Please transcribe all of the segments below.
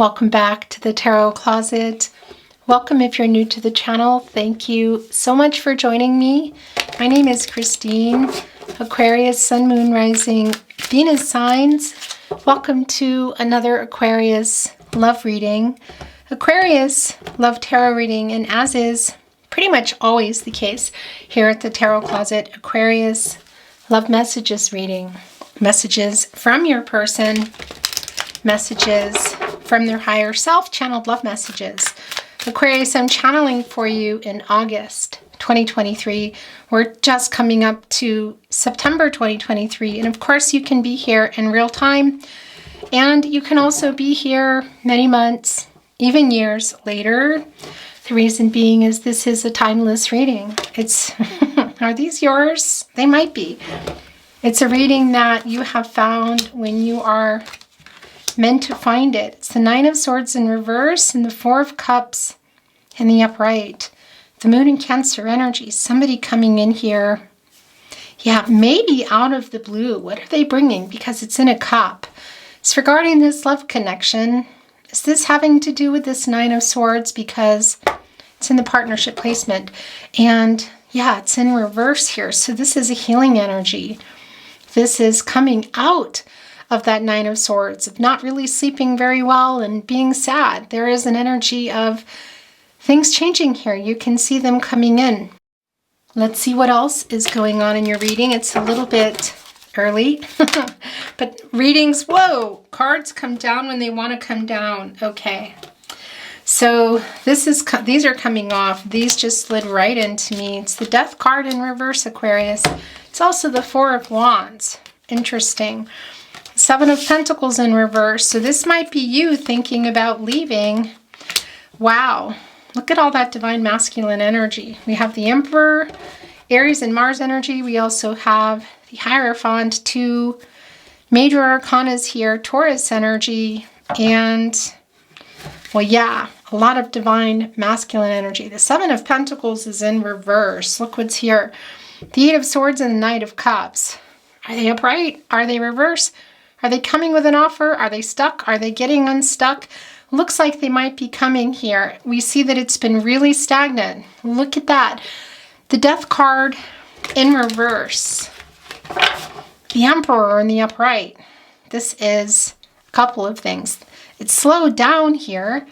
Welcome back to the Tarot Closet. Welcome if you're new to the channel. Thank you so much for joining me. My name is Christine, Aquarius, Sun, Moon, Rising, Venus signs. Welcome to another Aquarius love reading. Aquarius love tarot reading, and as is pretty much always the case here at the Tarot Closet, Aquarius love messages reading. Messages from your person, messages from their higher self, channeled love messages. Aquarius, I'm channeling for you in August 2023. We're just coming up to September 2023. And of course, you can be here in real time. And you can also be here many months, even years later. The reason being is this is a timeless reading. It's, are these yours? They might be. It's a reading that you have found when you are meant to find it. It's the Nine of Swords in reverse and the Four of Cups in the upright. The Moon and Cancer energy. Somebody coming in here. Yeah, maybe out of the blue. What are they bringing? Because it's in a cup. It's regarding this love connection. Is this having to do with this Nine of Swords? Because it's in the partnership placement. And yeah, it's in reverse here. So this is a healing energy. This is coming out of that Nine of Swords, of not really sleeping very well and being sad. There is an energy of things changing here. You can see them coming in. Let's see what else is going on in your reading. It's a little bit early, but readings, whoa, cards come down when they want to come down. Okay. So these are coming off. These just slid right into me. It's the Death card in reverse, Aquarius. It's also the Four of Wands. Interesting. Seven of Pentacles in reverse. So this might be you thinking about leaving. Wow. Look at all that divine masculine energy. We have the Emperor, Aries and Mars energy. We also have the Hierophant, two major arcanas here, Taurus energy, and, well, yeah, a lot of divine masculine energy. The Seven of Pentacles is in reverse. Look what's here. The Eight of Swords and the Knight of Cups. Are they upright? Are they reverse? Are they coming with an offer? Are they stuck? Are they getting unstuck? Looks like they might be coming here. We see that it's been really stagnant. Look at that. The Death card in reverse. The Emperor in the upright. This is a couple of things. It's slowed down here.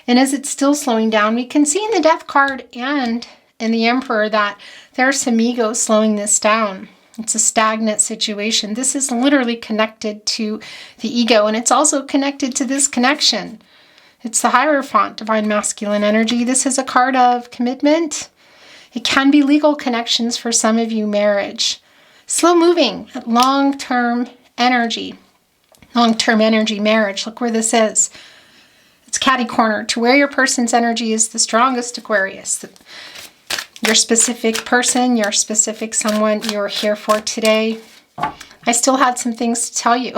And as it's still slowing down, we can see in the Death card and in the Emperor that there's some ego slowing this down. It's a stagnant situation. This is literally connected to the ego, and it's also connected to this connection. It's the Hierophant, divine masculine energy. This is a card of commitment. It can be legal connections for some of you, marriage. Slow moving, long-term energy. Long-term energy, marriage. Look where this is. It's catty corner to where your person's energy is the strongest, Aquarius. Your specific person, your specific someone you're here for today. I still had some things to tell you,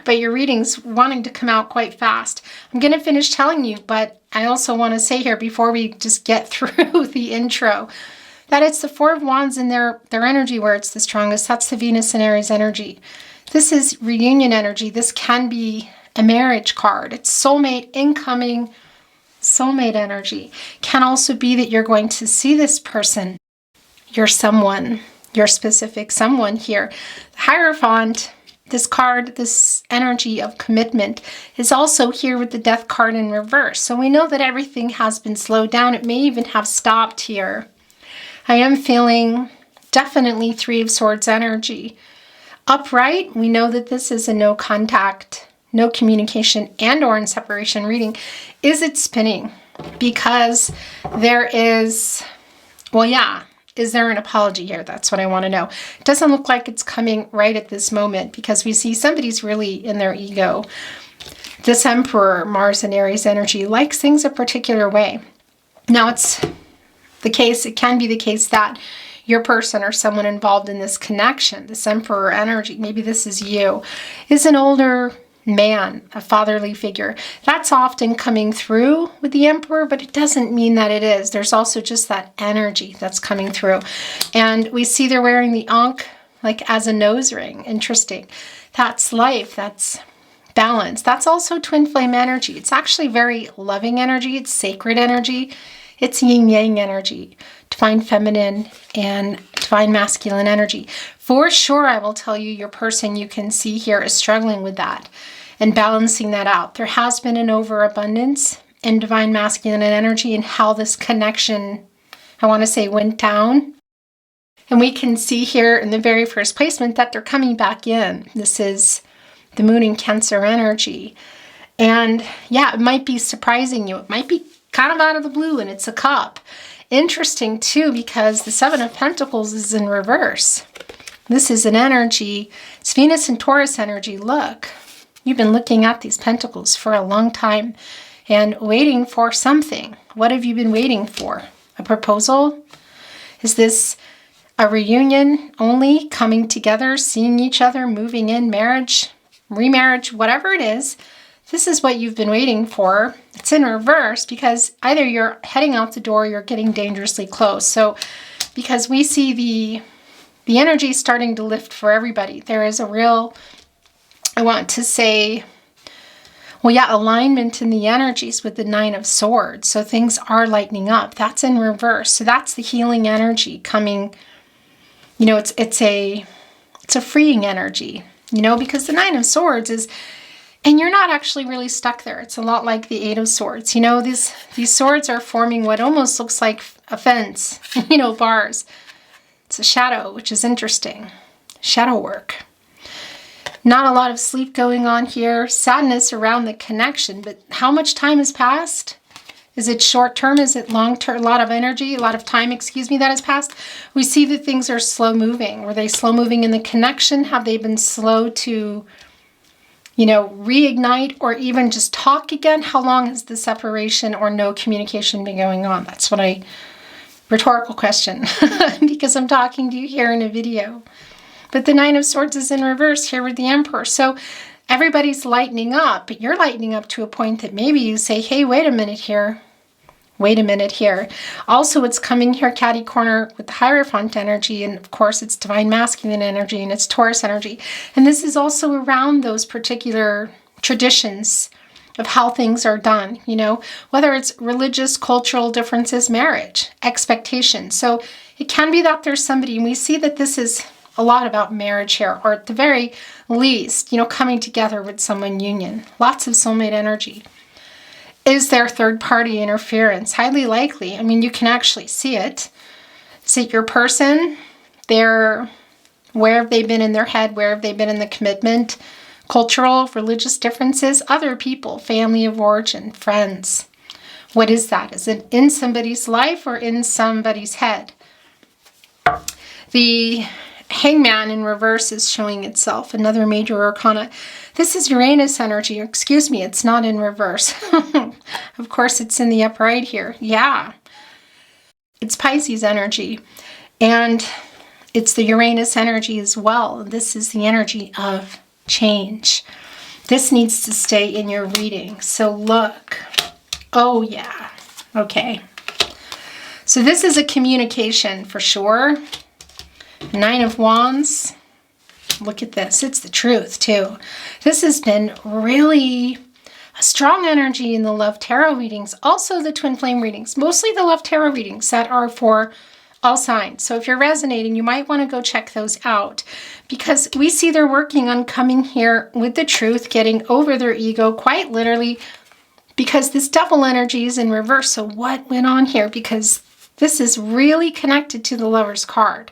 but your reading's wanting to come out quite fast. I'm going to finish telling you, but I also want to say here before we just get through the intro that it's the Four of Wands in their energy where it's the strongest. That's the Venus and Aries energy. This is reunion energy. This can be a marriage card. It's soulmate incoming. Soulmate energy can also be that you're going to see this person, your someone, your specific someone here. The Hierophant, this card, this energy of commitment is also here with the Death card in reverse. So we know that everything has been slowed down. It may even have stopped here. I am feeling definitely Three of Swords energy. Upright, we know that this is a no contact, no communication and or in separation reading. Is it spinning? Because there is, well, yeah, is there an apology here? That's what I want to know. It doesn't look like it's coming right at this moment because we see somebody's really in their ego. This Emperor, Mars and Aries energy, likes things a particular way. Now it's the case, it can be the case that your person or someone involved in this connection, this Emperor energy, maybe this is you, is an older man, a fatherly figure. That's often coming through with the Emperor, but it doesn't mean that it is. There's also just that energy that's coming through. And we see they're wearing the Ankh like as a nose ring. Interesting. That's life. That's balance. That's also twin flame energy. It's actually very loving energy. It's sacred energy. It's yin yang energy, divine feminine and divine masculine energy. For sure, I will tell you, your person you can see here is struggling with that and balancing that out. There has been an overabundance in divine masculine energy and how this connection, I want to say, went down. And we can see here in the very first placement that they're coming back in. This is the moon in Cancer energy. And yeah, it might be surprising you. It might be kind of out of the blue, and it's a cup. Interesting too, because the Seven of Pentacles is in reverse. This is an energy. It's Venus and Taurus energy. Look, you've been looking at these pentacles for a long time and waiting for something. What have you been waiting for? A proposal? Is this a reunion only, coming together, seeing each other, moving in, marriage, remarriage, whatever it is? This is what you've been waiting for. It's in reverse because either you're heading out the door or you're getting dangerously close. So because we see the energy starting to lift for everybody. There is a real, I want to say, well, yeah, alignment in the energies with the Nine of Swords. So things are lightening up. That's in reverse. So that's the healing energy coming. You know, it's a freeing energy, you know, because the Nine of Swords is, and you're not actually really stuck there. It's a lot like the Eight of Swords. You know, these swords are forming what almost looks like a fence, you know, bars. It's a shadow, which is interesting. Shadow work. Not a lot of sleep going on here. Sadness around the connection, but how much time has passed? Is it short term? Is it long term? A lot of energy, a lot of time, that has passed. We see that things are slow moving. Were they slow moving in the connection? Have they been slow to, you know, reignite or even just talk again? How long has the separation or no communication been going on? That's what rhetorical question, because I'm talking to you here in a video. But the Nine of Swords is in reverse here with the Emperor. So everybody's lightening up, but you're lightening up to a point that maybe you say, hey, wait a minute here. Wait a minute here. Also, it's coming here catty corner with the Hierophant energy, and of course it's divine masculine energy and it's Taurus energy. And this is also around those particular traditions of how things are done, you know, whether it's religious, cultural differences, marriage, expectations. So it can be that there's somebody, and we see that this is a lot about marriage here, or at the very least, you know, coming together with someone, union. Lots of soulmate energy. Is there third-party interference? Highly likely. I mean, you can actually see it. Is it your person? Where have they been in their head? Where have they been in the commitment? Cultural, religious differences? Other people, family of origin, friends. What is that? Is it in somebody's life or in somebody's head? The Hangman in reverse is showing itself, another major arcana. This is Uranus energy. Excuse me, it's not in reverse. Of course, it's in the upright here. Yeah. It's Pisces energy. And it's the Uranus energy as well. This is the energy of change. This needs to stay in your reading. So look. Oh, yeah. Okay. So this is a communication for sure. Nine of Wands. Look at this. It's the truth, too. This has been really a strong energy in the Love Tarot readings. Also the Twin Flame readings. Mostly the Love Tarot readings that are for all signs. So if you're resonating, you might want to go check those out. Because we see they're working on coming here with the truth, getting over their ego, quite literally. Because this Devil energy is in reverse. So what went on here? Because this is really connected to the Lover's card.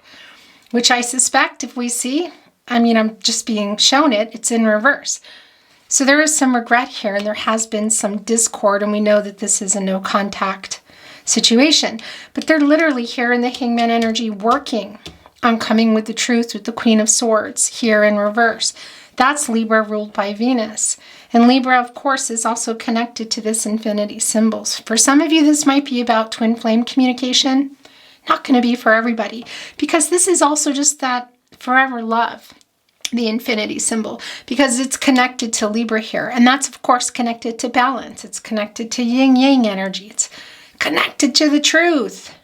Which I suspect if we see, I mean, I'm just being shown it, it's in reverse. So there is some regret here, and there has been some discord, and we know that this is a no contact situation. But they're literally here in the Hangman energy working on coming with the truth with the Queen of Swords here in reverse. That's Libra ruled by Venus. And Libra, of course, is also connected to this infinity symbols. For some of you, this might be about twin flame communication. Not going to be for everybody, because this is also just that forever love, the infinity symbol, because it's connected to Libra here. And that's, of course, connected to balance. It's connected to yin-yang energy. It's connected to the truth.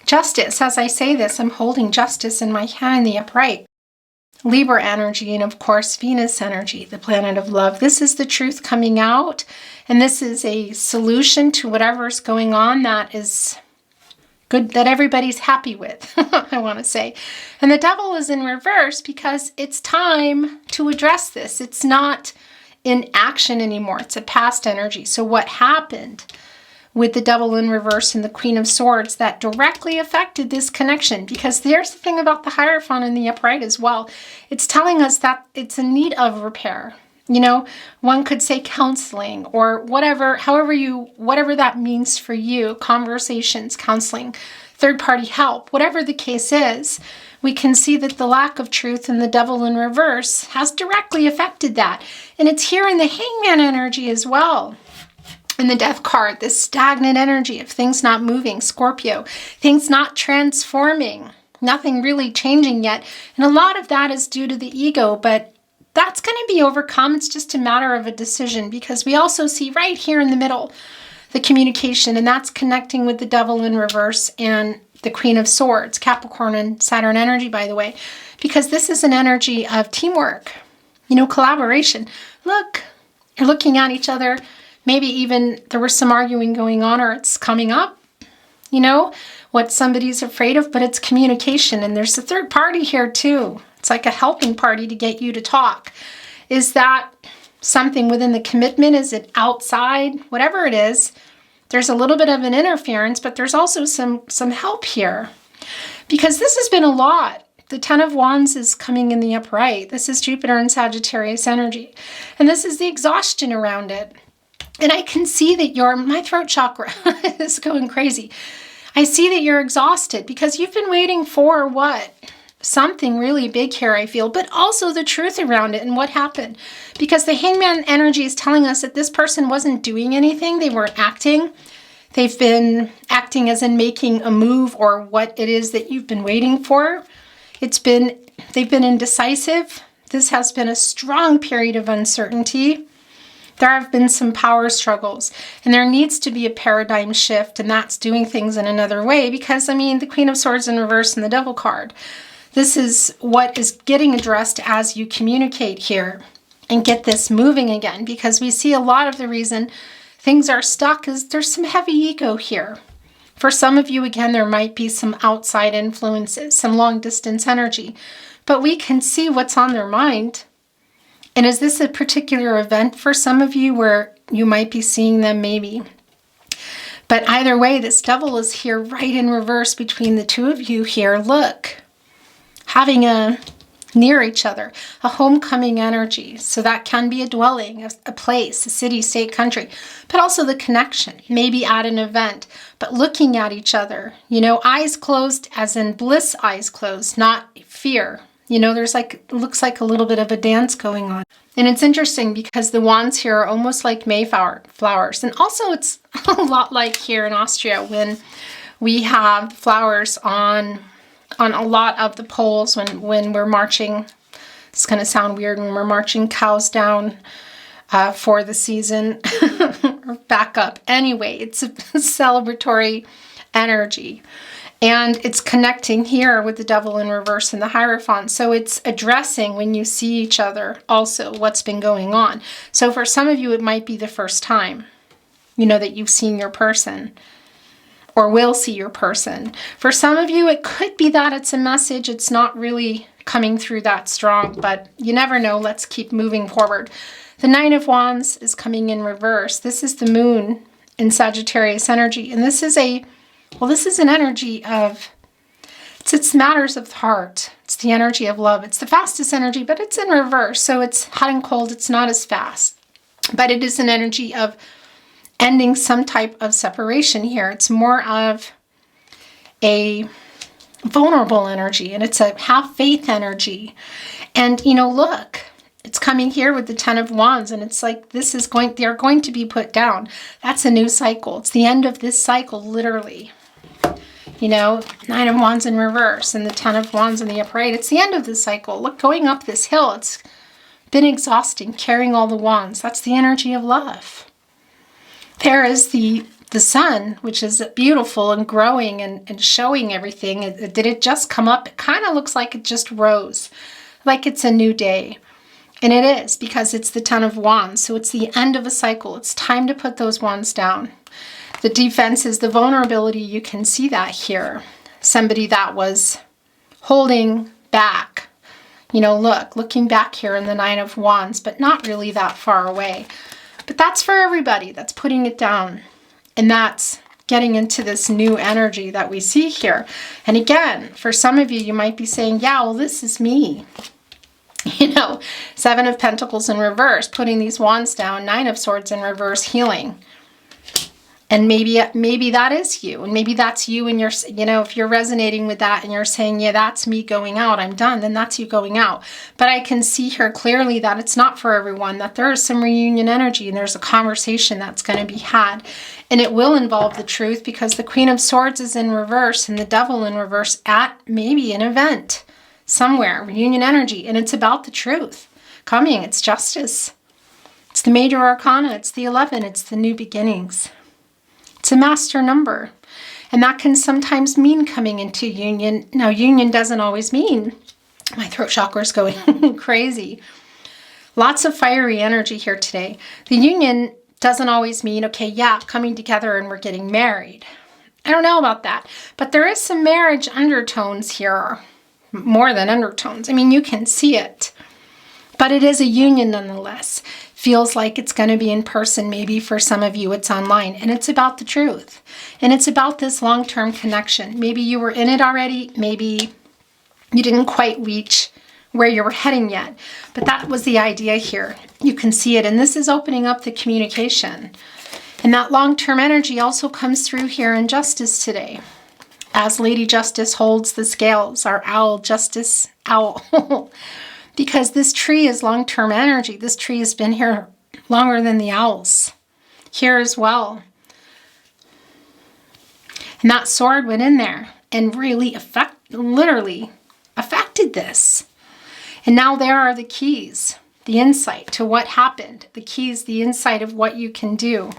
Justice. As I say this, I'm holding justice in my hand, the upright. Libra energy, and of course, Venus energy, the planet of love. This is the truth coming out, and this is a solution to whatever's going on that is good, that everybody's happy with, I want to say. And the devil is in reverse because it's time to address this. It's not in action anymore. It's a past energy. So what happened with the devil in reverse and the Queen of Swords that directly affected this connection? Because there's the thing about the Hierophant in the upright as well. It's telling us that it's in need of repair. You know, one could say counseling or whatever, whatever that means for you, conversations, counseling, third-party help, whatever the case is, we can see that the lack of truth and the devil in reverse has directly affected that. And it's here in the Hangman energy as well. In the Death card, this stagnant energy of things not moving, Scorpio, things not transforming, nothing really changing yet. And a lot of that is due to the ego, but that's going to be overcome. It's just a matter of a decision, because we also see right here in the middle the communication, and that's connecting with the devil in reverse and the Queen of Swords, Capricorn and Saturn energy, by the way, because this is an energy of teamwork, you know, collaboration. Look, you're looking at each other. Maybe even there was some arguing going on, or it's coming up, you know, what somebody's afraid of, but it's communication. And there's a third party here too. It's like a helping party to get you to talk. Is that something within the commitment? Is it outside? Whatever it is, there's a little bit of an interference, but there's also some help here. Because this has been a lot. The Ten of Wands is coming in the upright. This is Jupiter and Sagittarius energy. And this is the exhaustion around it. And I can see that my throat chakra is going crazy. I see that you're exhausted because you've been waiting for what? Something really big here, I feel, but also the truth around it and what happened. Because the Hangman energy is telling us that this person wasn't doing anything. They weren't acting. They've been acting as in making a move or what it is that you've been waiting for. They've been indecisive. This has been a strong period of uncertainty. There have been some power struggles, and there needs to be a paradigm shift, and that's doing things in another way, because, I mean, the Queen of Swords in reverse and the Devil card. This is what is getting addressed as you communicate here and get this moving again, because we see a lot of the reason things are stuck is there's some heavy ego here. For some of you, again, there might be some outside influences, some long distance energy, but we can see what's on their mind. And is this a particular event for some of you where you might be seeing them maybe? But either way, this devil is here right in reverse between the two of you here. Look, having near each other, a homecoming energy. So that can be a dwelling, a place, a city, state, country, but also the connection, maybe at an event, but looking at each other, you know, eyes closed as in bliss, eyes closed, not fear. You know, there's looks like a little bit of a dance going on. And it's interesting because the wands here are almost like Mayflower flowers. And also it's a lot like here in Austria when we have flowers on a lot of the poles when we're marching. It's going to sound weird when we're marching cows down for the season or back up. Anyway, it's a celebratory energy. And it's connecting here with the devil in reverse and the Hierophant. So it's addressing when you see each other also what's been going on. So for some of you, it might be the first time, you know, that you've seen your person or will see your person. For some of you, it could be that it's a message. It's not really coming through that strong, but you never know. Let's keep moving forward. The Nine of Wands is coming in reverse. This is the moon in Sagittarius energy. And this is an energy of, it's matters of the heart. It's the energy of love. It's the fastest energy, but it's in reverse. So it's hot and cold. It's not as fast, but it is an energy of ending some type of separation here. It's more of a vulnerable energy, and it's a have faith energy. And, you know, look, it's coming here with the Ten of Wands, and it's like they're going to be put down. That's a new cycle. It's the end of this cycle, literally. You know, Nine of Wands in reverse and the Ten of Wands in the upright. It's the end of this cycle. Look, going up this hill, it's been exhausting, carrying all the wands. That's the energy of love. There is the sun, which is beautiful and growing and showing everything. Did it just come up? It kind of looks like it just rose. like it's a new day. And it is, because it's the Ten of Wands. So it's the end of a cycle. It's time to put those wands down. The defenses, the vulnerability, you can see that here. Somebody that was holding back. You know, looking back here in the Nine of Wands, but not really that far away. But that's for everybody. That's putting it down. And that's getting into this new energy that we see here. And again, for some of you, you might be saying, yeah, well, this is me. You know, Seven of Pentacles in reverse, putting these wands down, Nine of Swords in reverse, healing. And maybe that is you. And maybe that's you and you're, you know, if you're resonating with that and you're saying, yeah, that's me going out, I'm done, then that's you going out. But I can see here clearly that it's not for everyone, that there is some reunion energy and there's a conversation that's going to be had. And it will involve the truth, because the Queen of Swords is in reverse and the Devil in reverse at maybe an event somewhere, reunion energy. And it's about the truth coming. It's justice. It's the major arcana. It's the 11. It's the new beginnings. It's a master number. And that can sometimes mean coming into union. Now, union doesn't always mean, my throat chakra is going crazy. Lots of fiery energy here today. The union doesn't always mean, okay, yeah, coming together and we're getting married. I don't know about that. But there is some marriage undertones here. More than undertones. I mean, you can see it. But it is a union nonetheless. Feels like it's going to be in person. Maybe for some of you it's online. And it's about the truth. And it's about this long-term connection. Maybe you were in it already. Maybe you didn't quite reach where you were heading yet. But that was the idea here. You can see it. And this is opening up the communication. And that long-term energy also comes through here in Justice today. As Lady Justice holds the scales, our owl, Justice Owl. Because this tree is long-term energy. This tree has been here longer than the owls. Here as well. And that sword went in there and really literally affected this. And now there are the keys, the insight to what happened. The keys, the insight of what you can do.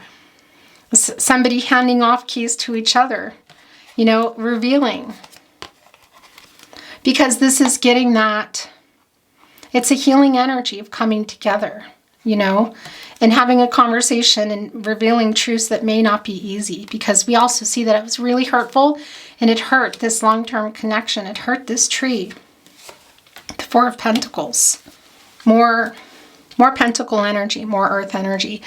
Somebody handing off keys to each other. You know, revealing. Because this is getting that, it's a healing energy of coming together, you know, and having a conversation and revealing truths that may not be easy. Because we also see that it was really hurtful and it hurt this long-term connection. It hurt this tree. The Four of Pentacles. More pentacle energy, more earth energy.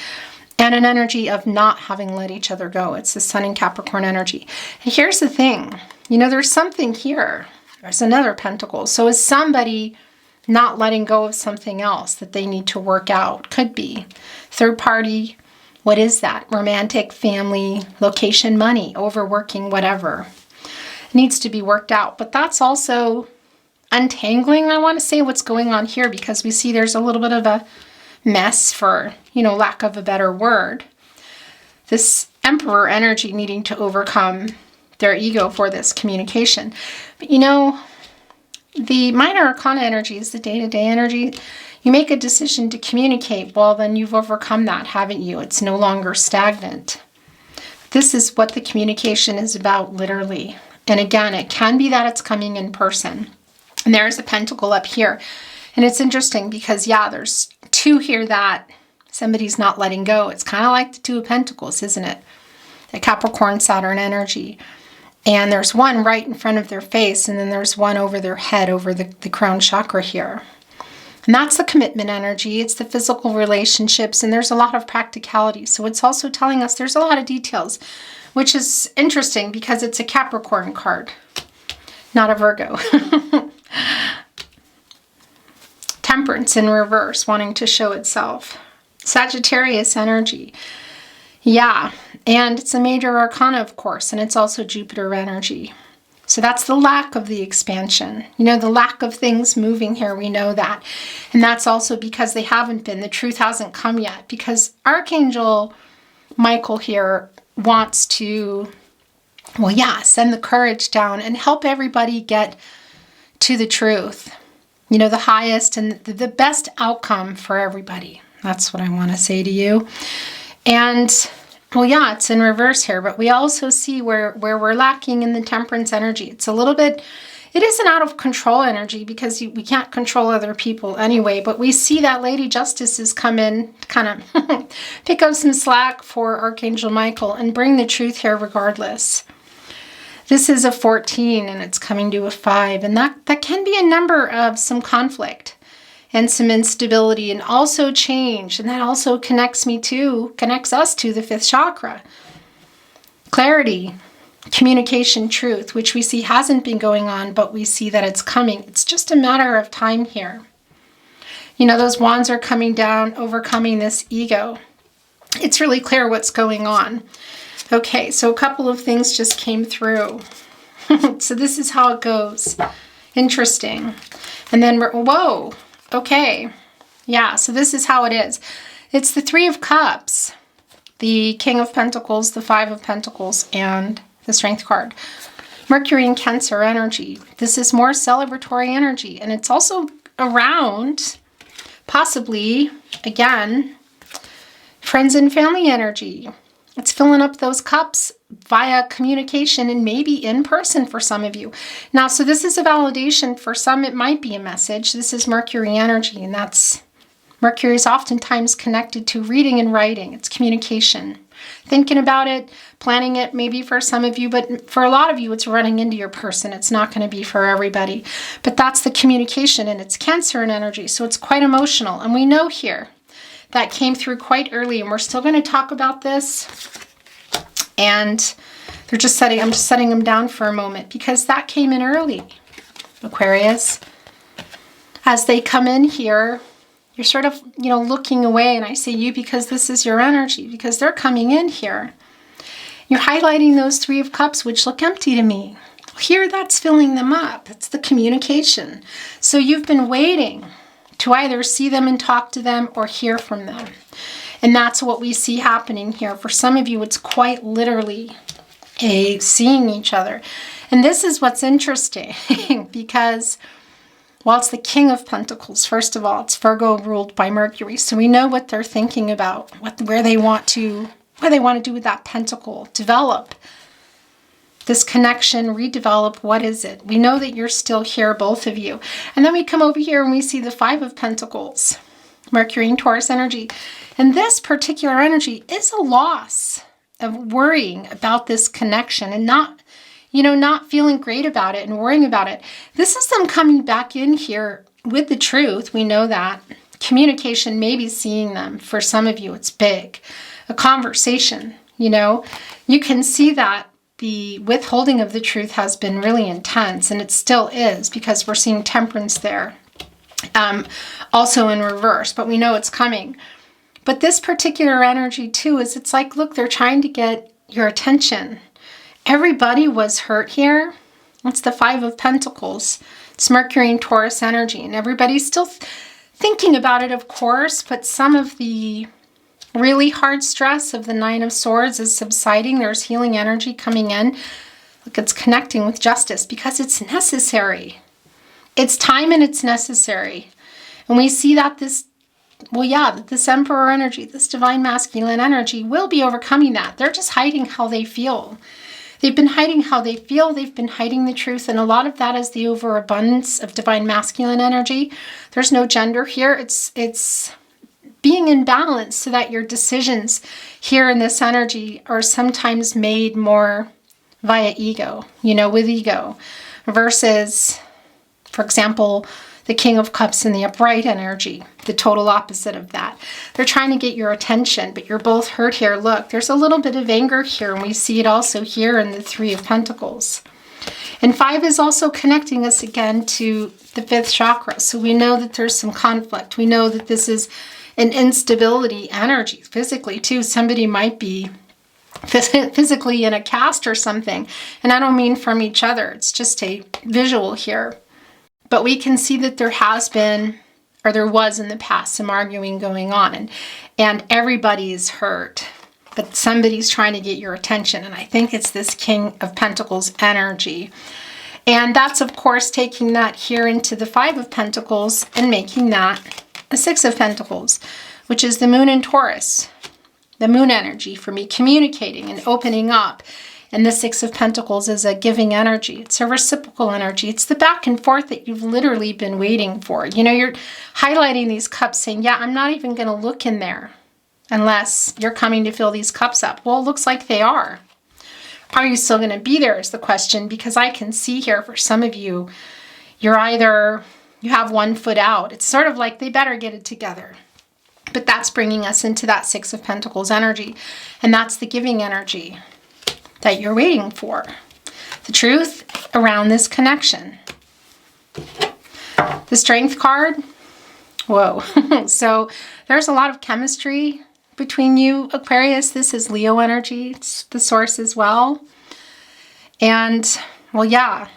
And an energy of not having let each other go. It's the Sun and Capricorn energy. And here's the thing. You know, there's something here. There's another pentacle. So is somebody not letting go of something else that they need to work out? Could be. Third party. What is that? Romantic, family, location, money, overworking, whatever. It needs to be worked out. But that's also untangling, I want to say, what's going on here. Because we see there's a little bit of a mess, for, you know, lack of a better word. This Emperor energy needing to overcome their ego for this communication. But you know, the minor arcana energy is the day-to-day energy. You make a decision to communicate, well, then you've overcome that, haven't you? It's no longer stagnant. This is what the communication is about, literally. And again, it can be that it's coming in person. And there's a pentacle up here. And it's interesting because, yeah, there's two here that somebody's not letting go. It's kind of like the Two of Pentacles, isn't it? The Capricorn, Saturn energy. And there's one right in front of their face, and then there's one over their head, over the crown chakra here. And that's the commitment energy. It's the physical relationships, and there's a lot of practicality. So it's also telling us there's a lot of details, which is interesting because it's a Capricorn card, not a Virgo. Temperance in reverse, wanting to show itself. Sagittarius energy. Yeah, and it's a major arcana, of course, and it's also Jupiter energy. So that's the lack of the expansion. You know, the lack of things moving here, we know that. And that's also because they haven't been. The truth hasn't come yet. Because Archangel Michael here wants to, well, yeah, send the courage down and help everybody get to the truth. You know, the highest and the best outcome for everybody. That's what I want to say to you. And, well, yeah, it's in reverse here. But we also see where we're lacking in the temperance energy. It's a little bit, It is an out of control energy because we can't control other people anyway, but we see that Lady Justice has come in to kind of pick up some slack for Archangel Michael and bring the truth here regardless. This is a 14 and it's coming to a 5, and that can be a number of some conflict and some instability and also change, and that also connects us to the 5th chakra. Clarity, communication, truth, which we see hasn't been going on, but we see that it's coming. It's just a matter of time here. You know, those wands are coming down, overcoming this ego. It's really clear what's going on. Okay, so a couple of things just came through. So this is how it goes. Interesting. And then whoa, okay. Yeah, so this is how it is. It's the 3 of Cups, the King of Pentacles, the 5 of Pentacles, and the Strength card. Mercury and Cancer energy. This is more celebratory energy, and it's also around, possibly, again, friends and family energy. It's filling up those cups via communication and maybe in person for some of you. Now, so this is a validation. For some, it might be a message. This is Mercury energy, and Mercury is oftentimes connected to reading and writing. It's communication. Thinking about it, planning it, maybe for some of you, but for a lot of you, it's running into your person. It's not going to be for everybody. But that's the communication, and it's Cancer and energy, so it's quite emotional. And we know here that came through quite early, and we're still going to talk about this. And I'm just setting them down for a moment because that came in early, Aquarius. As they come in here, you're sort of, looking away, and I say you because this is your energy, because they're coming in here. You're highlighting those 3 of Cups, which look empty to me. Here, that's filling them up. It's the communication. So you've been waiting to either see them and talk to them or hear from them. And that's what we see happening here. For some of you, it's quite literally a seeing each other. And this is what's interesting because while it's the King of Pentacles, first of all, it's Virgo ruled by Mercury. So we know what they're thinking about, what they want to do with that pentacle, develop this connection, redevelop. What is it? We know that you're still here, both of you. And then we come over here and we see the 5 of Pentacles, Mercury and Taurus energy. And this particular energy is a loss of worrying about this connection and not feeling great about it and worrying about it. This is them coming back in here with the truth. We know that. Communication, maybe seeing them. For some of you, it's big. A conversation, You can see that the withholding of the truth has been really intense, and it still is because we're seeing Temperance there. Also in reverse, but we know it's coming. But this particular energy too it's like, look, they're trying to get your attention. Everybody was hurt here. It's the 5 of Pentacles. It's Mercury and Taurus energy, and everybody's still thinking about it, of course, but some of the really hard stress of the 9 of Swords is subsiding. There's healing energy coming in. Look, it's connecting with justice because it's necessary. It's time and it's necessary. And we see that this Emperor energy, this divine masculine energy will be overcoming that. They're just hiding how they feel. They've been hiding how they feel. They've been hiding the truth. And a lot of that is the overabundance of divine masculine energy. There's no gender here. It's being in balance so that your decisions here in this energy are sometimes made more via ego, with ego, versus, for example, the King of Cups and the upright energy, the total opposite of that. They're trying to get your attention, but you're both hurt here. Look, there's a little bit of anger here, and we see it also here in the 3 of Pentacles. And 5 is also connecting us again to the 5th chakra. So we know that there's some conflict. We know that this is an instability energy physically too. Somebody might be physically in a cast or something. And I don't mean from each other. It's just a visual here. But we can see that there has been, or there was in the past, some arguing going on. And everybody's hurt. But somebody's trying to get your attention. And I think it's this King of Pentacles energy. And that's, of course, taking that here into the 5 of Pentacles and making that a 6 of Pentacles, which is the Moon in Taurus. The Moon energy for me, communicating and opening up And the Six of Pentacles is a giving energy. It's a reciprocal energy. It's the back and forth that you've literally been waiting for. You know, you're highlighting these cups saying, yeah, I'm not even going to look in there unless you're coming to fill these cups up. Well, it looks like they are. Are you still going to be there is the question, because I can see here for some of you, you're either, you have one foot out. It's sort of like they better get it together. But that's bringing us into that Six of Pentacles energy. And that's the giving energy that you're waiting for. The truth around this connection. The Strength card. Whoa. So there's a lot of chemistry between you, Aquarius. This is Leo energy. It's the source as well. And, well, yeah.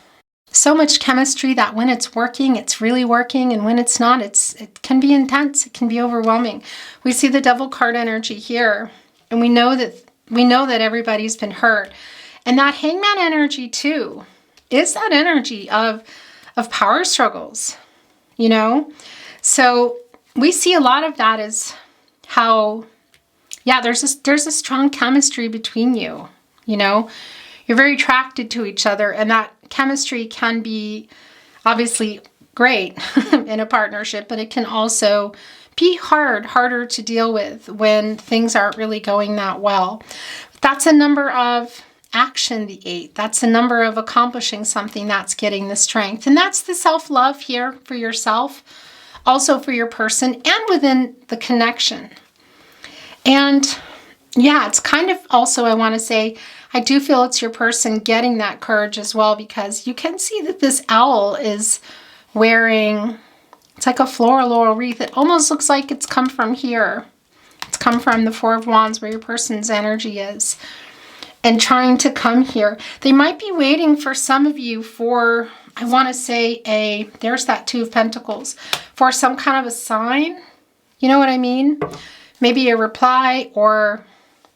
So much chemistry that when it's working, it's really working. And when it's not, it can be intense. It can be overwhelming. We see the Devil card energy here. And we know that everybody's been hurt. And that Hangman energy too is that energy of power struggles, you know? So we see a lot of that as how, yeah, there's a strong chemistry between you, you know? You're very attracted to each other, and that chemistry can be obviously great in a partnership, but it can also be harder to deal with when things aren't really going that well. That's a number of action, the 8. That's a number of accomplishing something that's getting the strength. And that's the self-love here for yourself, also for your person, and within the connection. And yeah, it's kind of also, I want to say, I do feel it's your person getting that courage as well, because you can see that this owl is wearing, it's like a floral laurel wreath. It almost looks like it's come from here. It's come from the Four of Wands, where your person's energy is, and trying to come here. They might be waiting for some of you for, I want to say there's that Two of Pentacles, for some kind of a sign. You know what I mean? Maybe a reply, or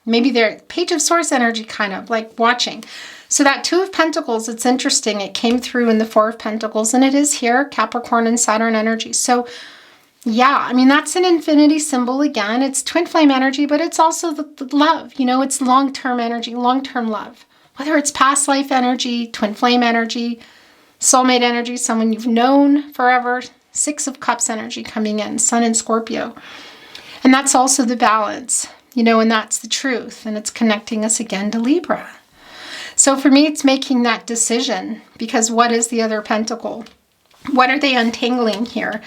maybe their Page of Swords energy, kind of like watching. So that Two of Pentacles, it's interesting. It came through in the Four of Pentacles, and it is here, Capricorn and Saturn energy. So yeah, I mean, that's an infinity symbol again. It's twin flame energy, but it's also the love. You know, it's long-term energy, long-term love. Whether it's past life energy, twin flame energy, soulmate energy, someone you've known forever, Six of Cups energy coming in, Sun and Scorpio. And that's also the balance, you know, and that's the truth. And it's connecting us again to Libra. So for me, it's making that decision, because what is the other pentacle? What are they untangling here?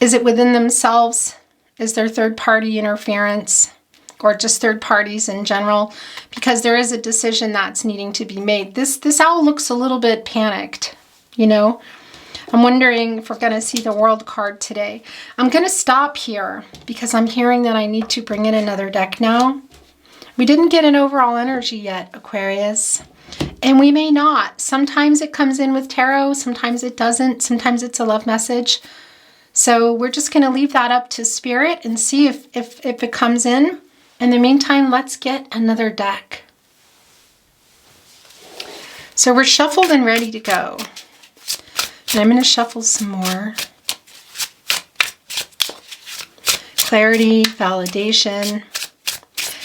Is it within themselves? Is there third-party interference, or just third parties in general? Because there is a decision that's needing to be made. This owl looks a little bit panicked, you know? I'm wondering if we're going to see the World card today. I'm going to stop here because I'm hearing that I need to bring in another deck now. We didn't get an overall energy yet, Aquarius. And we may not. Sometimes it comes in with tarot. Sometimes it doesn't. Sometimes it's a love message. So we're just going to leave that up to Spirit and see if it comes in. In the meantime, let's get another deck. So we're shuffled and ready to go. And I'm going to shuffle some more. Clarity, validation.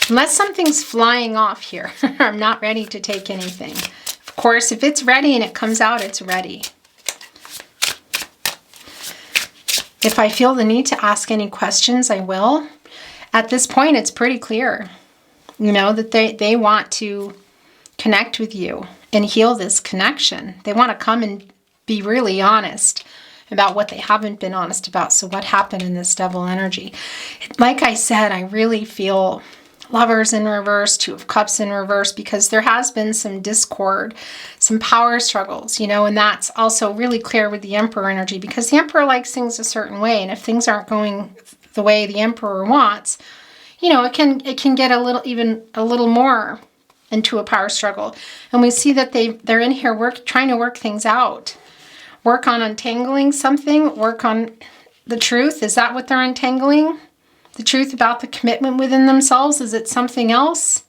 Unless something's flying off here, I'm not ready to take anything. Of course, if it's ready and it comes out, it's ready. If I feel the need to ask any questions, I will. At this point, it's pretty clear, you know, that they want to connect with you and heal this connection. They want to come and be really honest about what they haven't been honest about. So what happened in this Devil energy? Like I said, I really feel Lovers in reverse, Two of Cups in reverse, because there has been some discord, some power struggles, you know, and that's also really clear with the Emperor energy, because the Emperor likes things a certain way, and if things aren't going the way the Emperor wants, you know, it can get even a little more into a power struggle. And we see that they're in here trying to work things out, work on untangling something, work on the truth. Is that what they're untangling? The truth about the commitment within themselves? Is it something else?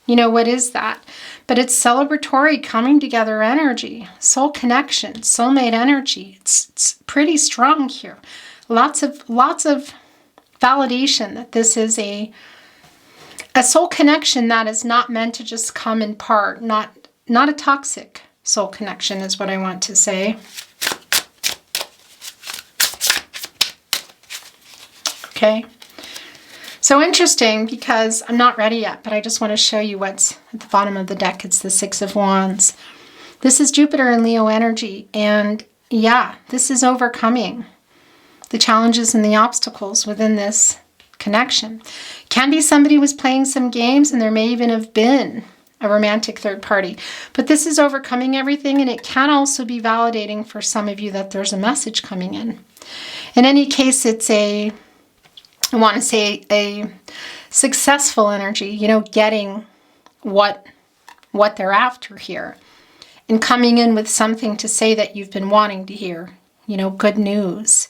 You know, what is that? But it's celebratory, coming together energy, soul connection, soulmate energy. It's pretty strong here. Lots of validation that this is a A soul connection that is not meant to just come in part, not a toxic soul connection is what I want to say. Okay. So interesting, because I'm not ready yet, but I just want to show you what's at the bottom of the deck. It's the Six of Wands. This is Jupiter and Leo energy. And yeah, this is overcoming the challenges and the obstacles within this connection. Can be somebody was playing some games, and there may even have been a romantic third party. But this is overcoming everything, and it can also be validating for some of you that there's a message coming in. In any case, it's I want to say a successful energy, you know, getting what they're after here, and coming in with something to say that you've been wanting to hear, you know, good news.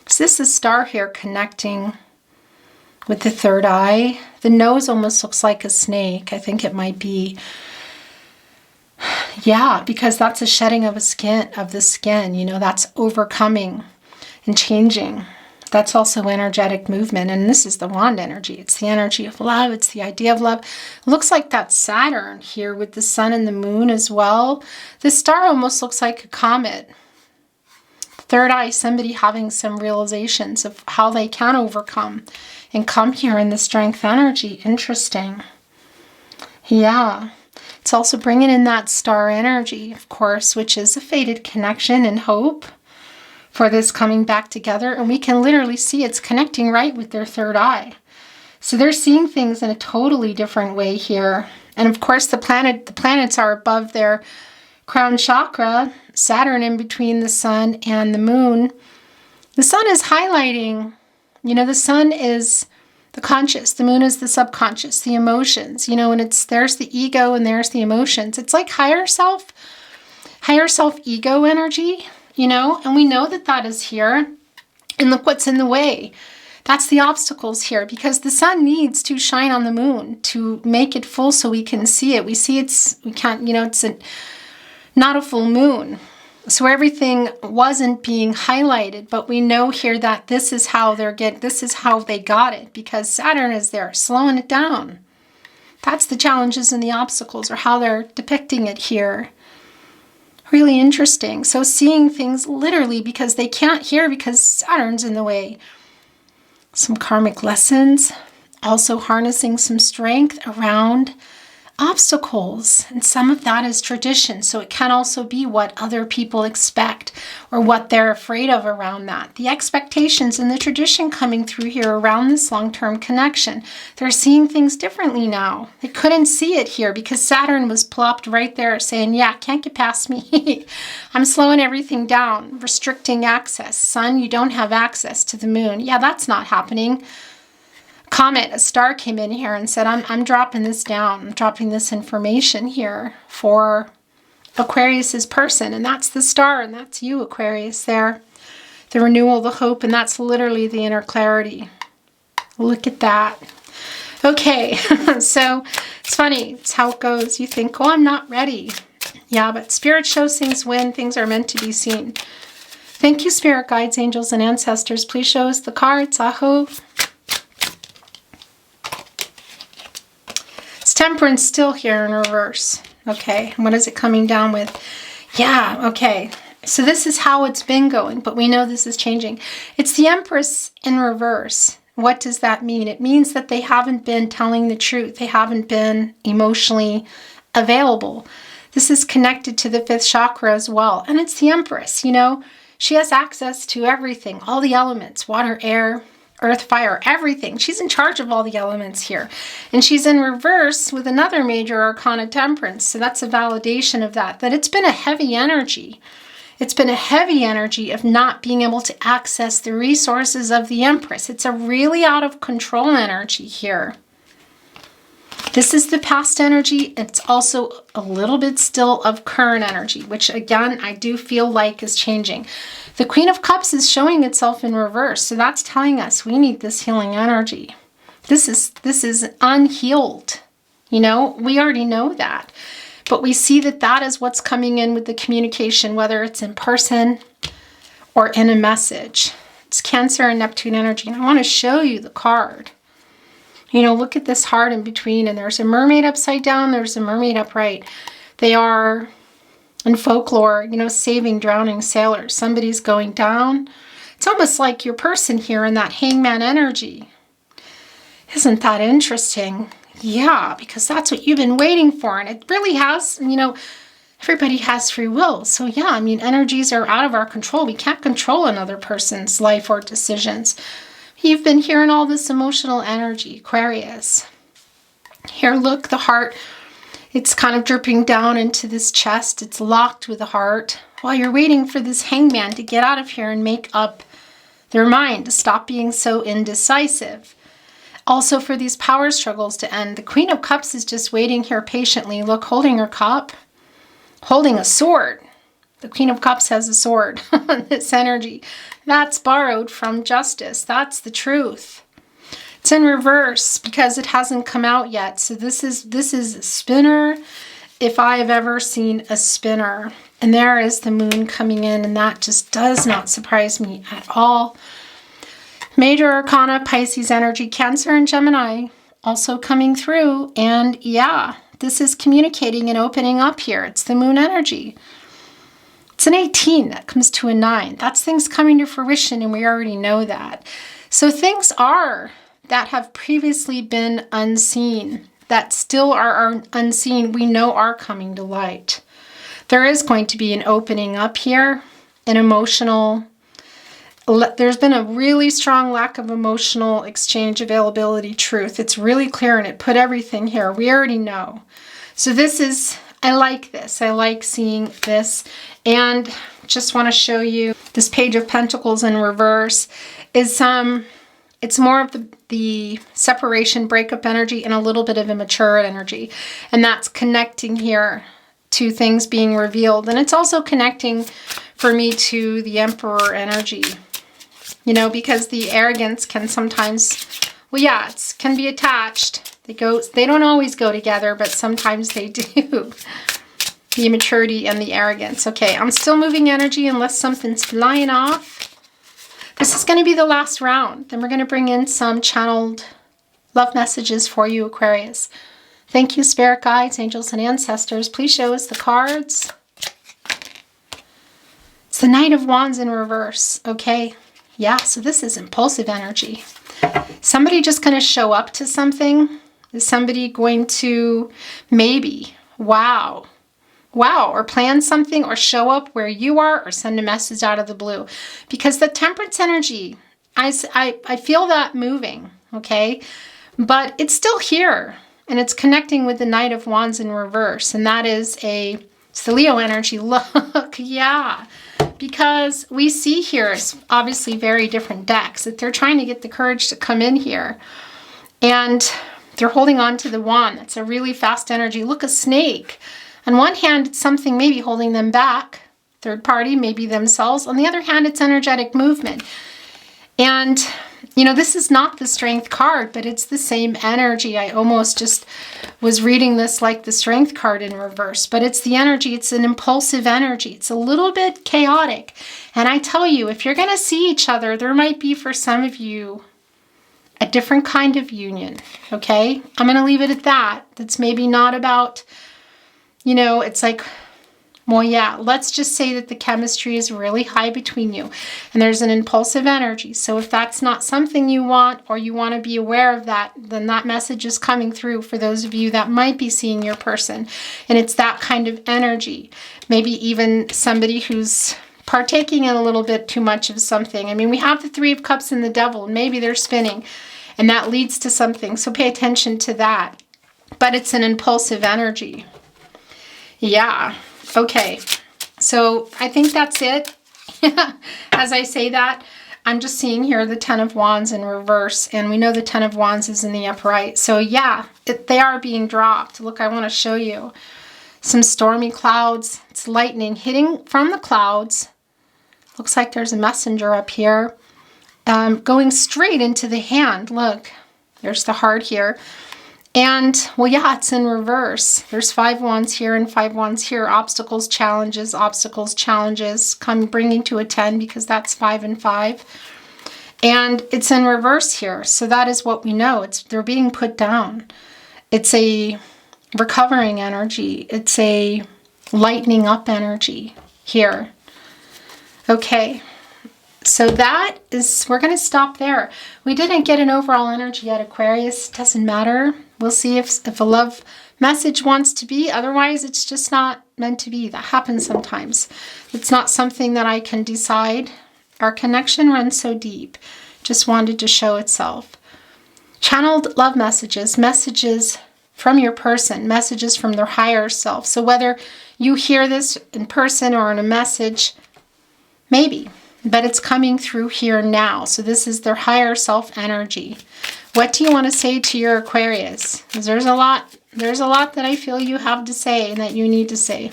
So this is star here connecting with the third eye. The nose almost looks like a snake. I think it might be. Yeah, because that's a shedding of the skin, you know, that's overcoming and changing. That's also energetic movement. And this is the wand energy. It's the energy of love. It's the idea of love. It looks like that Saturn here with the sun and the moon as well. The star almost looks like a comet. Third eye, somebody having some realizations of how they can overcome and come here in the strength energy. Interesting. Yeah. It's also bringing in that star energy, of course, which is a fated connection and hope for this coming back together. And we can literally see it's connecting right with their third eye. So they're seeing things in a totally different way here. And of course, the planets are above their crown chakra, Saturn in between the sun and the moon. The sun is highlighting, you know, the sun is the conscious, the moon is the subconscious, the emotions, you know, and there's the ego and there's the emotions. It's like higher self ego energy, you know, and we know that is here. And look what's in the way. That's the obstacles here, because the sun needs to shine on the moon to make it full so we can see it. We can't, you know, it's not a full moon. So everything wasn't being highlighted, but we know here that this is how they got it, because Saturn is there slowing it down. That's the challenges and the obstacles, or how they're depicting it here. Really interesting. So seeing things literally because they can't hear because Saturn's in the way. Some karmic lessons, also harnessing some strength around obstacles, and some of that is tradition, so it can also be what other people expect or what they're afraid of around that. The expectations and the tradition coming through here around this long-term connection. They're seeing things differently now. They couldn't see it here because Saturn was plopped right there saying, yeah, can't get past me. I'm slowing everything down, restricting access. Sun, you don't have access to the moon. Yeah, that's not happening. Comet, a star came in here and said, I'm dropping this down. I'm dropping this information here for Aquarius's person. And that's the star, and that's you, Aquarius, there. The renewal, the hope, and that's literally the inner clarity. Look at that. Okay, so it's funny. It's how it goes. You think, oh, I'm not ready. Yeah, but Spirit shows things when things are meant to be seen. Thank you, Spirit guides, angels, and ancestors. Please show us the cards. Aho. Temperance still here in reverse. Okay, what is it coming down with? Yeah, okay. So this is how it's been going, but we know this is changing. It's the Empress in reverse. What does that mean? It means that they haven't been telling the truth. They haven't been emotionally available. This is connected to the fifth chakra as well. And it's the Empress, you know. She has access to everything, all the elements, water, air, earth, fire, everything. She's in charge of all the elements here. And she's in reverse with another major arcana, Temperance. So that's a validation of that it's been a heavy energy. It's been a heavy energy of not being able to access the resources of the Empress. It's a really out of control energy here. This is the past energy. It's also a little bit still of current energy, which again, I do feel like is changing. The Queen of Cups is showing itself in reverse. So that's telling us we need this healing energy. This is unhealed. You know, we already know that. But we see that is what's coming in with the communication, whether it's in person or in a message. It's Cancer and Neptune energy. And I want to show you the card. You know, look at this heart in between, and there's a mermaid upside down, there's a mermaid upright. They are, in folklore, you know, saving drowning sailors. Somebody's going down. It's almost like your person here in that hangman energy. Isn't that interesting? Yeah, because that's what you've been waiting for. And it really has, you know, everybody has free will. So yeah, I mean, energies are out of our control. We can't control another person's life or decisions. You've been hearing all this emotional energy, Aquarius. Here, look, the heart, it's kind of dripping down into this chest. It's locked with the heart while you're waiting for this hangman to get out of here and make up their mind, to stop being so indecisive. Also, for these power struggles to end. The Queen of Cups is just waiting here patiently. Look, holding her cup, holding a sword. The Queen of Cups has a sword. This energy. That's borrowed from justice. That's the truth. It's in reverse because it hasn't come out yet. So this is a spinner, if I have ever seen a spinner. And there is the moon coming in, and that just does not surprise me at all. Major Arcana, Pisces energy, Cancer and Gemini also coming through. And yeah, this is communicating and opening up here. It's the moon energy. It's an 18 that comes to a 9. That's things coming to fruition, and we already know that. So things are that have previously been unseen, that still are unseen, we know are coming to light. There is going to be an opening up here, an emotional. There's been a really strong lack of emotional exchange, availability, truth. It's really clear, and it put everything here. We already know. So this is, I like this. I like seeing this. And just want to show you this Page of Pentacles in reverse is it's more of the separation, breakup energy, and a little bit of immature energy. And that's connecting here to things being revealed. And it's also connecting for me to the Emperor energy. You know, because the arrogance can sometimes, well, yeah, it can be attached. They don't always go together, but sometimes they do. The immaturity and the arrogance. Okay, I'm still moving energy unless something's flying off. This is going to be the last round. Then we're going to bring in some channeled love messages for you, Aquarius. Thank you, spirit guides, angels, and ancestors. Please show us the cards. It's the Knight of Wands in reverse, okay? Yeah, so this is impulsive energy. Somebody just going to show up to something? Is somebody going to maybe, wow, or plan something, or show up where you are, or send a message out of the blue? Because the Temperance energy, I feel that moving, okay? But it's still here, and it's connecting with the Knight of Wands in reverse, and that is it's the Leo energy. Look, yeah. Because we see here, it's obviously very different decks, that they're trying to get the courage to come in here. And they're holding on to the wand. That's a really fast energy. Look, a snake. On one hand, it's something maybe holding them back. Third party, maybe themselves. On the other hand, it's energetic movement. And, you know, this is not the Strength card, but it's the same energy. I almost just was reading this like the Strength card in reverse. But it's the energy. It's an impulsive energy. It's a little bit chaotic. And I tell you, if you're going to see each other, there might be, for some of you, a different kind of union. Okay? I'm going to leave it at that. That's maybe not about, you know, it's like, well, yeah, let's just say that the chemistry is really high between you and there's an impulsive energy. So if that's not something you want, or you want to be aware of that, then that message is coming through for those of you that might be seeing your person. And it's that kind of energy. Maybe even somebody who's partaking in a little bit too much of something. I mean, we have the Three of Cups and the Devil, and maybe they're spinning, and that leads to something. So pay attention to that. But it's an impulsive energy. Yeah. Okay. So I think that's it. As I say that, I'm just seeing here the Ten of Wands in reverse, and we know the Ten of Wands is in the upright. So yeah, they are being dropped. Look, I want to show you some stormy clouds. It's lightning hitting from the clouds. Looks like there's a messenger up here going straight into the hand. Look, there's the heart here. And, well, yeah, it's in reverse. There's 5 wands here and 5 wands here. Obstacles, challenges, come bringing to a 10, because that's 5 and 5. And it's in reverse here. So that is what we know. They're being put down. It's a recovering energy. It's a lightening up energy here. Okay. So that is, we're going to stop there. We didn't get an overall energy yet, Aquarius. Doesn't matter. We'll see if a love message wants to be. Otherwise, it's just not meant to be. That happens sometimes. It's not something that I can decide. Our connection runs so deep. Just wanted to show itself. Channeled love messages, messages from your person, messages from their higher self. So whether you hear this in person or in a message, maybe, but it's coming through here now. So this is their higher self energy. What do you want to say to your Aquarius? Because there's a lot that I feel you have to say and that you need to say.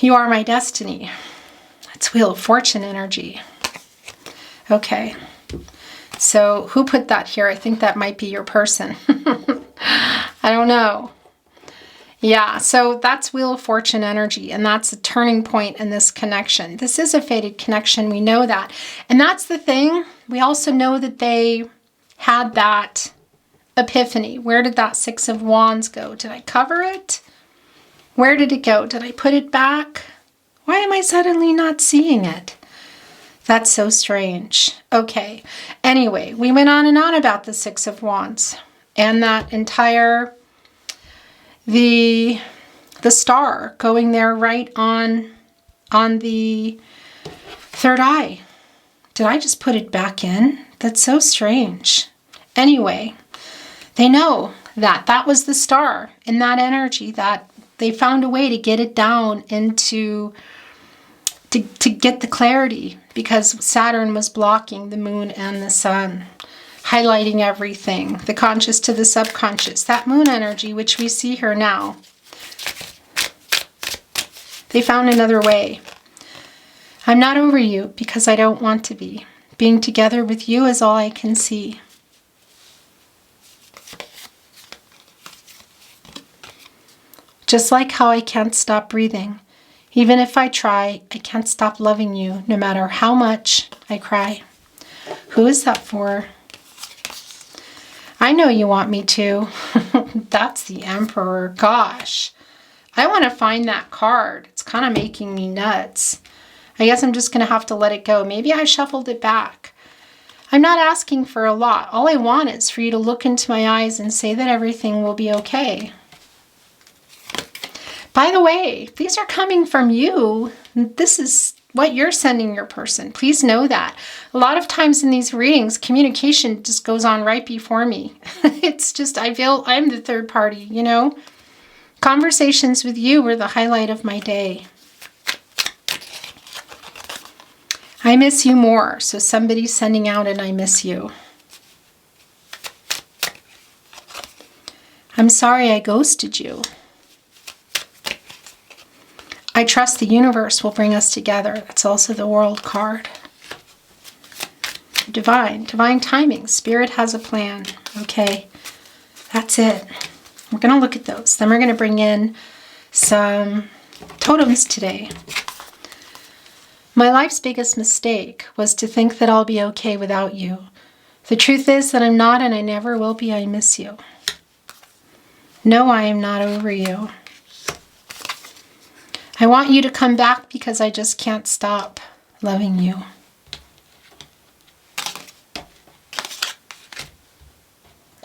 You are my destiny. It's Wheel of Fortune energy. Okay. So who put that here? I think that might be your person. I don't know. Yeah, so that's Wheel of Fortune energy, and that's a turning point in this connection. This is a fated connection. We know that. And that's the thing. We also know that they had that epiphany. Where did that Six of Wands go? Did I cover it? Where did it go? Did I put it back? Why am I suddenly not seeing it? That's so strange. Okay. Anyway, we went on and on about the Six of Wands and that entire, the star going there right on the third eye. Did I just put it back in? That's so strange. Anyway, they know that that was the star in that energy, that they found a way to get it down into, to get the clarity, because Saturn was blocking the moon and the sun, highlighting everything, the conscious to the subconscious. That moon energy, which we see here now, they found another way. I'm not over you because I don't want to be. Being together with you is all I can see. Just like how I can't stop breathing. Even if I try, I can't stop loving you, no matter how much I cry. Who is that for? I know you want me to. That's the Emperor. Gosh. I want to find that card. It's kind of making me nuts. I guess I'm just going to have to let it go. Maybe I shuffled it back. I'm not asking for a lot. All I want is for you to look into my eyes and say that everything will be okay. By the way, these are coming from you. This is what you're sending your person. Please know that. A lot of times in these readings, communication just goes on right before me. It's just, I feel I'm the third party, you know? Conversations with you were the highlight of my day. I miss you more. So somebody's sending out and I miss you. I'm sorry I ghosted you. I trust the universe will bring us together. That's also the World card. Divine timing. Spirit has a plan. Okay, that's it. We're going to look at those. Then we're going to bring in some totems today. My life's biggest mistake was to think that I'll be okay without you. The truth is that I'm not, and I never will be. I miss you. No, I am not over you. I want you to come back because I just can't stop loving you.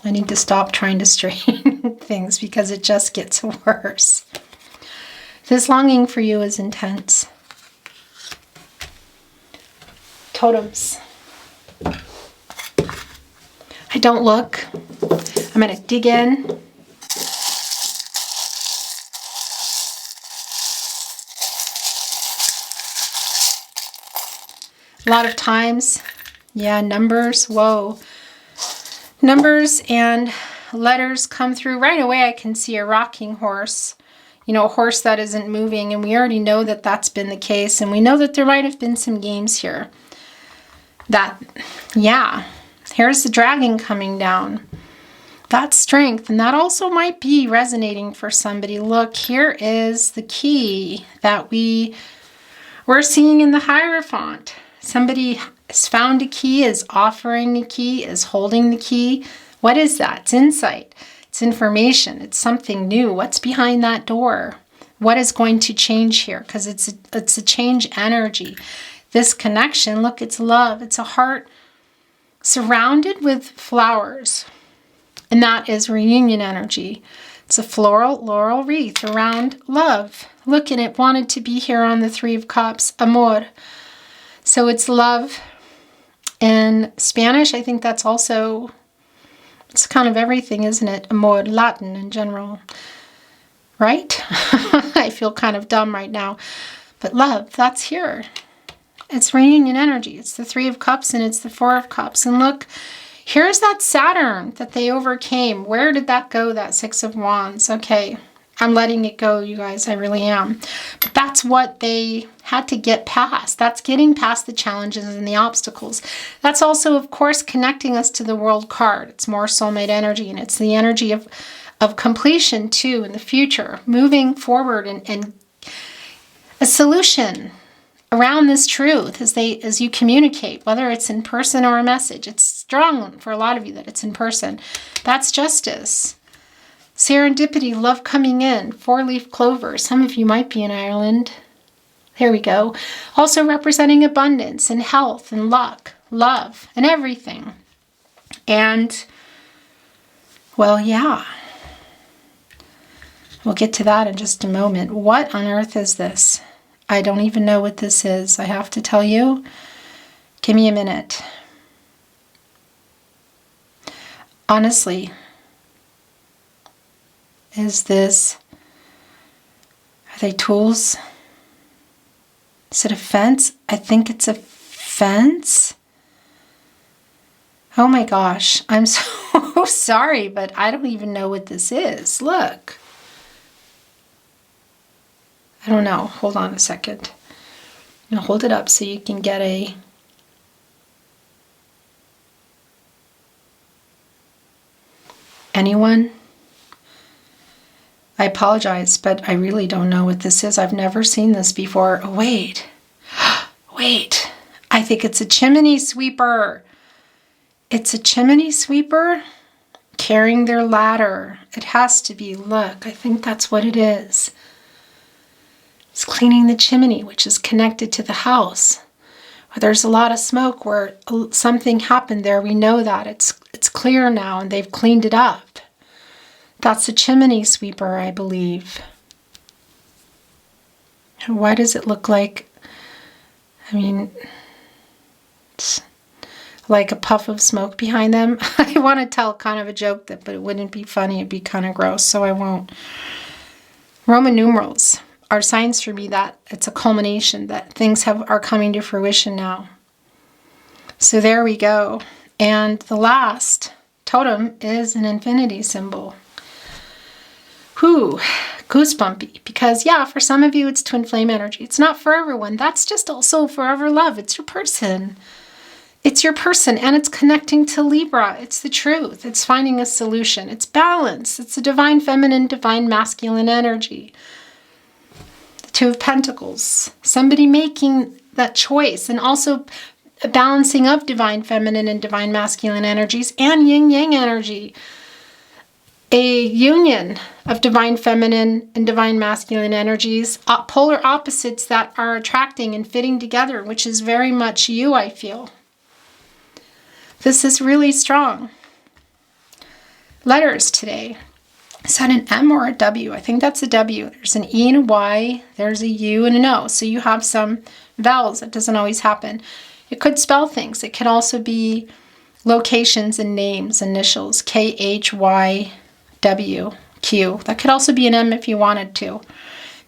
I need to stop trying to straighten things because it just gets worse. This longing for you is intense. Totems. I don't look. I'm going to dig in. A lot of times, yeah, numbers, whoa. Numbers and letters come through. Right away I can see a rocking horse, you know, a horse that isn't moving, and we already know that that's been the case, and we know that there might have been some games here. That, yeah, here's the dragon coming down. That's strength, and that also might be resonating for somebody. Look, here is the key that we We're seeing in the Hierophant, somebody has found a key, is offering a key, is holding the key. What is that? It's insight. It's information. It's something new. What's behind that door? What is going to change here? Because it's a change energy. This connection, look, it's love. It's a heart surrounded with flowers. And that is reunion energy. It's a floral laurel wreath around love. Look, and it wanted to be here on the Three of Cups, amor. So it's love. In Spanish, I think that's also, it's kind of everything, isn't it? Amor, Latin in general. Right? I feel kind of dumb right now. But love, that's here. It's reunion energy. It's the Three of Cups and it's the Four of Cups. And look, here's that Saturn that they overcame. Where did that go, that Six of Wands? Okay, I'm letting it go, you guys. I really am. But that's what they had to get past. That's getting past the challenges and the obstacles. That's also, of course, connecting us to the World card. It's more soulmate energy, and it's the energy of completion, too, in the future. Moving forward and a solution around this truth as you communicate, whether it's in person or a message. It's strong for a lot of you that it's in person. That's justice. Serendipity, love coming in, four-leaf clover. Some of you might be in Ireland. There we go. Also representing abundance and health and luck, love, and everything. And, well, yeah. We'll get to that in just a moment. What on earth is this? I don't even know what this is. I have to tell you. Give me a minute. Honestly, are they tools? Is it a fence? I think it's a fence. Oh my gosh, I'm so sorry, but I don't even know what this is. Look. I don't know. Hold on a second. I'm going to hold it up so you can get a... Anyone? I apologize, but I really don't know what this is. I've never seen this before. Oh, wait. Wait. I think it's a chimney sweeper. It's a chimney sweeper carrying their ladder. It has to be. Look, I think that's what it is. It's cleaning the chimney, which is connected to the house. Where there's a lot of smoke, where something happened there. We know that. It's clear now, and they've cleaned it up. That's a chimney sweeper, I believe. And why does it look like, I mean, it's like a puff of smoke behind them? I want to tell kind of a joke, but it wouldn't be funny. It'd be kind of gross, so I won't. Roman numerals are signs for me that it's a culmination, that things are coming to fruition now. So there we go. And the last totem is an infinity symbol. Whew, goosebumpy. Because yeah, for some of you it's twin flame energy. It's not for everyone. That's just also forever love. It's your person. It's your person, and it's connecting to Libra. It's the truth. It's finding a solution. It's balance. It's the divine feminine, divine masculine energy. The Two of Pentacles. Somebody making that choice, and also a balancing of divine feminine and divine masculine energies and yin-yang energy. A union of divine feminine and divine masculine energies, polar opposites that are attracting and fitting together, which is very much you, I feel. This is really strong. Letters today. Is that an M or a W? I think that's a W. There's an E and a Y. There's a U and an O. So you have some vowels. That doesn't always happen. It could spell things. It could also be locations and names, initials. KHYWQ. That could also be an M if you wanted to.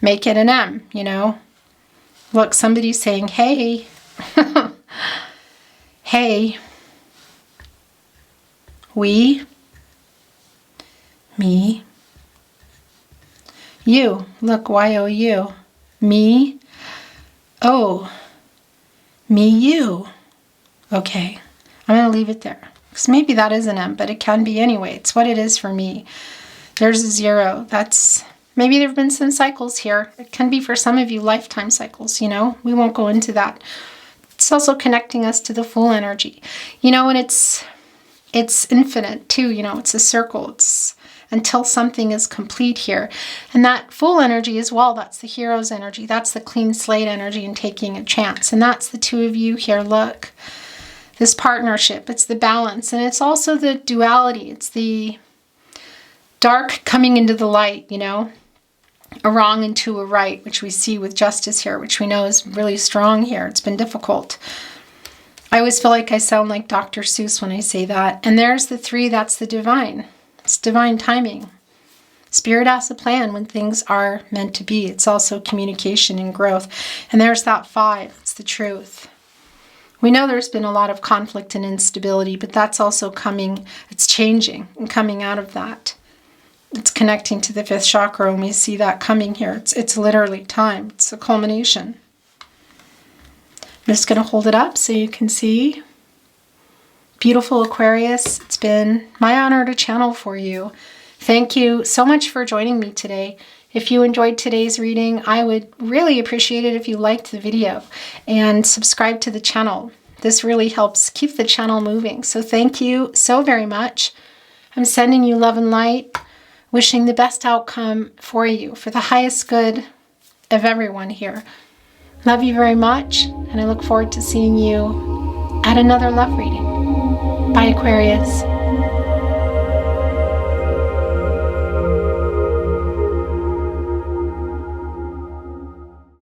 Make it an M, you know. Look, somebody's saying, hey. Hey. We. Me. You. Look, Y-O-U. Me. Oh. Me, you. Okay. I'm going to leave it there. Because maybe that is an M, but it can be anyway. It's what it is for me. There's a 0. That's Maybe there have been some cycles here. It can be for some of you lifetime cycles, you know. We won't go into that. It's also connecting us to the full energy. You know, and it's infinite too, you know. It's a circle. It's until something is complete here. And that full energy as well, that's the hero's energy. That's the clean slate energy and taking a chance. And that's the two of you here. Look, this partnership, it's the balance. And it's also the duality. It's the dark coming into the light, you know, a wrong into a right, which we see with justice here, which we know is really strong here. It's been difficult. I always feel like I sound like Dr. Seuss when I say that. And there's the 3, that's the divine. It's divine timing. Spirit has a plan when things are meant to be. It's also communication and growth. And there's that 5. It's the truth. We know there's been a lot of conflict and instability, but that's also coming. It's changing and coming out of that. It's connecting to the 5th chakra, and we see that coming here. It's literally time. It's a culmination. I'm just going to hold it up so you can see. Beautiful Aquarius, it's been my honor to channel for you. Thank you so much for joining me today. If you enjoyed today's reading, I would really appreciate it if you liked the video and subscribe to the channel. This really helps keep the channel moving. So thank you so very much. I'm sending you love and light, wishing the best outcome for you, for the highest good of everyone here. Love you very much, and I look forward to seeing you at another love reading. Bye, Aquarius.